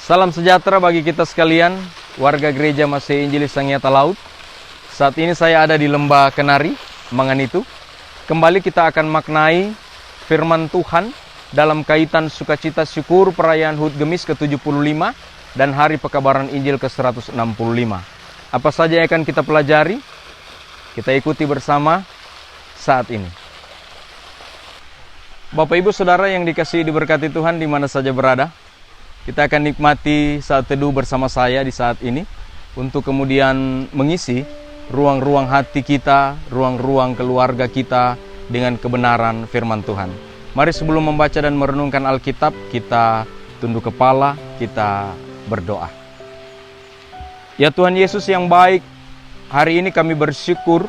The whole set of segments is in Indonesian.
Salam sejahtera bagi kita sekalian, warga gereja Masih Injili Sangiata Laut. Saat ini saya ada di Lembah Kenari, Manganitu. Kembali kita akan maknai firman Tuhan dalam kaitan sukacita syukur perayaan HUT Gemis ke-75 dan Hari Pekabaran Injil ke-165. Apa saja yang akan kita pelajari? Kita ikuti bersama saat ini. Bapak Ibu Saudara yang dikasihi diberkati Tuhan di mana saja berada, kita akan nikmati saat teduh bersama saya di saat ini untuk kemudian mengisi ruang-ruang hati kita, ruang-ruang keluarga kita dengan kebenaran firman Tuhan. Mari sebelum membaca dan merenungkan Alkitab, kita tunduk kepala, kita berdoa. Ya Tuhan Yesus yang baik, hari ini kami bersyukur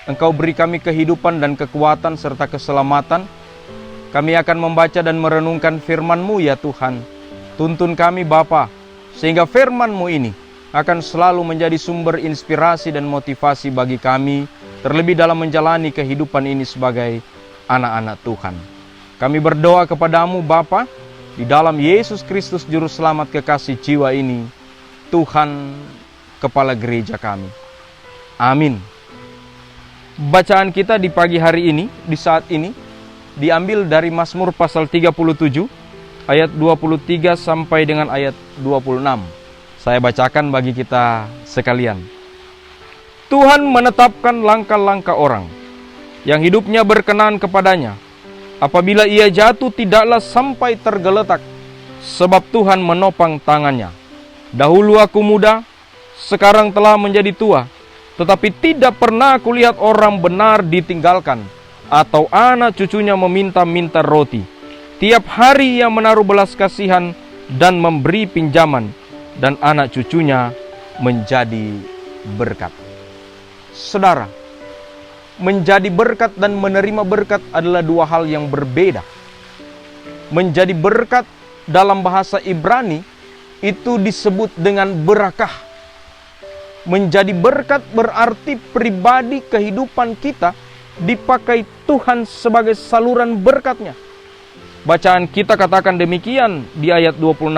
Engkau beri kami kehidupan dan kekuatan serta keselamatan. Kami akan membaca dan merenungkan firman-Mu ya Tuhan. Tuntun kami Bapa, sehingga firman-Mu ini akan selalu menjadi sumber inspirasi dan motivasi bagi kami, terlebih dalam menjalani kehidupan ini sebagai anak-anak Tuhan. Kami berdoa kepadamu Bapa, di dalam Yesus Kristus Juru Selamat kekasih jiwa ini, Tuhan Kepala Gereja kami. Amin. Bacaan kita di pagi hari ini, di saat ini, diambil dari Mazmur pasal 37, ayat 23 sampai dengan ayat 26. Saya bacakan bagi kita sekalian. Tuhan menetapkan langkah-langkah orang yang hidupnya berkenan kepadanya. Apabila ia jatuh tidaklah sampai tergeletak, sebab Tuhan menopang tangannya. Dahulu aku muda, sekarang telah menjadi tua, tetapi tidak pernah aku lihat orang benar ditinggalkan, atau anak cucunya meminta-minta roti. Tiap hari ia menaruh belas kasihan dan memberi pinjaman, dan anak cucunya menjadi berkat. Saudara, menjadi berkat dan menerima berkat adalah dua hal yang berbeda. Menjadi berkat dalam bahasa Ibrani itu disebut dengan berakah. Menjadi berkat berarti pribadi kehidupan kita dipakai Tuhan sebagai saluran berkat-Nya. Bacaan kita katakan demikian di ayat 26.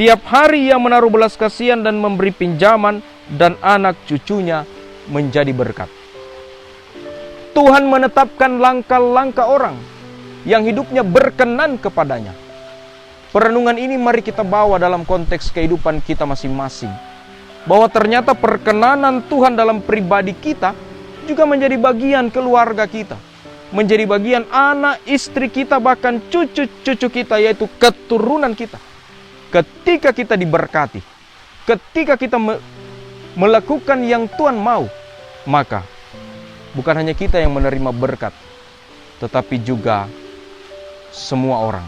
Tiap hari ia menaruh belas kasihan dan memberi pinjaman, dan anak cucunya menjadi berkat. Tuhan menetapkan langkah-langkah orang yang hidupnya berkenan kepadanya. Perenungan ini mari kita bawa dalam konteks kehidupan kita masing-masing. Bahwa ternyata perkenanan Tuhan dalam pribadi kita juga menjadi bagian keluarga kita. Menjadi bagian anak, istri kita, bahkan cucu-cucu kita, yaitu keturunan kita. Ketika kita diberkati, ketika kita melakukan yang Tuhan mau, maka bukan hanya kita yang menerima berkat, tetapi juga semua orang.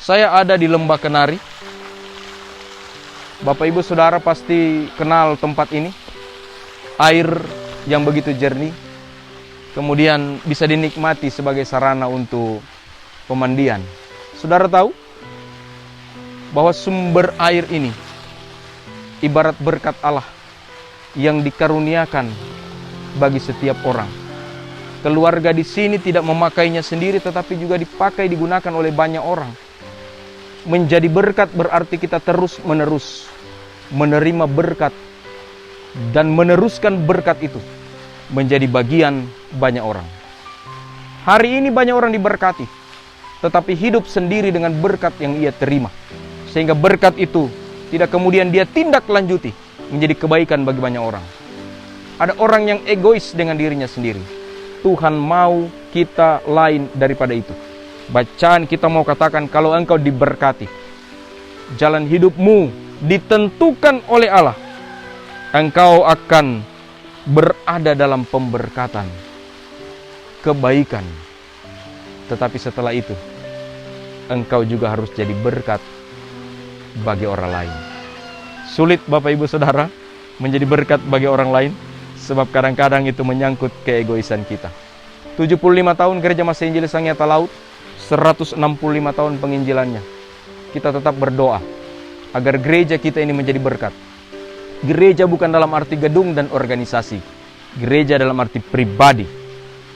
Saya ada di Lembah Kenari. Bapak Ibu Saudara pasti kenal tempat ini. Air yang begitu jernih, kemudian bisa dinikmati sebagai sarana untuk pemandian. Saudara tahu bahwa sumber air ini ibarat berkat Allah yang dikaruniakan bagi setiap orang. Keluarga di sini tidak memakainya sendiri, tetapi juga dipakai, digunakan oleh banyak orang. Menjadi berkat berarti kita terus-menerus menerima berkat dan meneruskan berkat itu menjadi bagian banyak orang. Hari ini banyak orang diberkati, tetapi hidup sendiri dengan berkat yang ia terima. Sehingga berkat itu tidak kemudian dia tindak lanjuti menjadi kebaikan bagi banyak orang. Ada orang yang egois dengan dirinya sendiri. Tuhan mau kita lain daripada itu. Bacaan kita mau katakan, kalau engkau diberkati, jalan hidupmu ditentukan oleh Allah, engkau akan berada dalam pemberkatan, kebaikan. Tetapi setelah itu, engkau juga harus jadi berkat bagi orang lain. Sulit Bapak Ibu Saudara menjadi berkat bagi orang lain, sebab kadang-kadang itu menyangkut keegoisan kita. 75 tahun Gereja Masih Injili Sangiata Laut, 165 tahun penginjilannya. Kita tetap berdoa agar gereja kita ini menjadi berkat. Gereja bukan dalam arti gedung dan organisasi. Gereja dalam arti pribadi.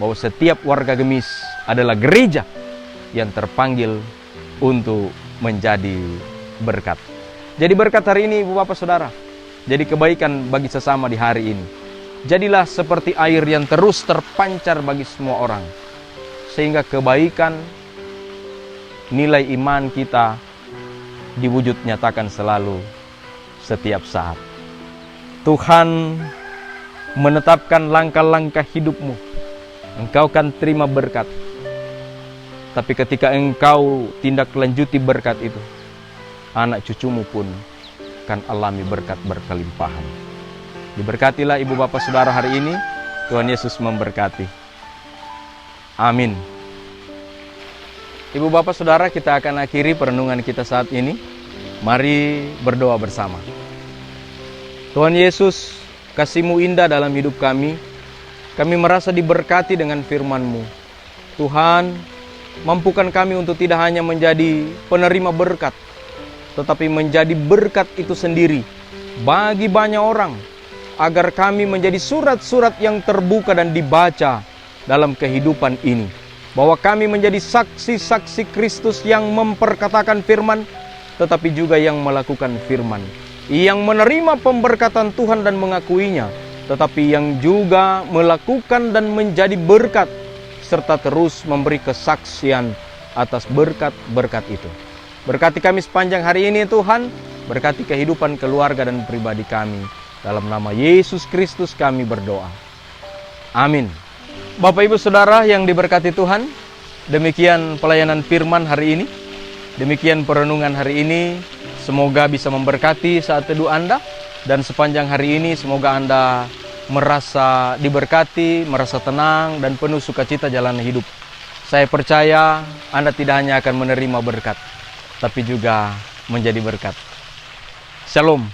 Bahwa setiap warga Gemis adalah gereja yang terpanggil untuk menjadi berkat. Jadi berkat hari ini Ibu Bapak Saudara. Jadi kebaikan bagi sesama di hari ini. Jadilah seperti air yang terus terpancar bagi semua orang. Sehingga kebaikan, nilai iman kita diwujud nyatakan selalu setiap saat. Tuhan menetapkan langkah-langkah hidupmu. Engkau kan terima berkat. Tapi ketika engkau tindak lanjuti berkat itu, anak cucumu pun akan alami berkat berkelimpahan. Diberkatilah Ibu Bapak Saudara hari ini. Tuhan Yesus memberkati. Amin. Ibu Bapak Saudara, kita akan akhiri perenungan kita saat ini. Mari berdoa bersama. Tuhan Yesus, kasih-Mu indah dalam hidup kami. Kami merasa diberkati dengan firman-Mu. Tuhan, mampukan kami untuk tidak hanya menjadi penerima berkat, tetapi menjadi berkat itu sendiri bagi banyak orang, agar kami menjadi surat-surat yang terbuka dan dibaca dalam kehidupan ini. Bahwa kami menjadi saksi-saksi Kristus yang memperkatakan firman, tetapi juga yang melakukan firman, yang menerima pemberkatan Tuhan dan mengakuinya, tetapi yang juga melakukan dan menjadi berkat, serta terus memberi kesaksian atas berkat-berkat itu. Berkati kami sepanjang hari ini Tuhan, berkati kehidupan keluarga dan pribadi kami. Dalam nama Yesus Kristus kami berdoa. Amin. Bapak Ibu Saudara yang diberkati Tuhan, demikian pelayanan firman hari ini. Demikian perenungan hari ini. Semoga bisa memberkati saat teduh Anda. Dan sepanjang hari ini semoga Anda merasa diberkati, merasa tenang dan penuh sukacita jalan hidup. Saya percaya Anda tidak hanya akan menerima berkat, tapi juga menjadi berkat. Shalom.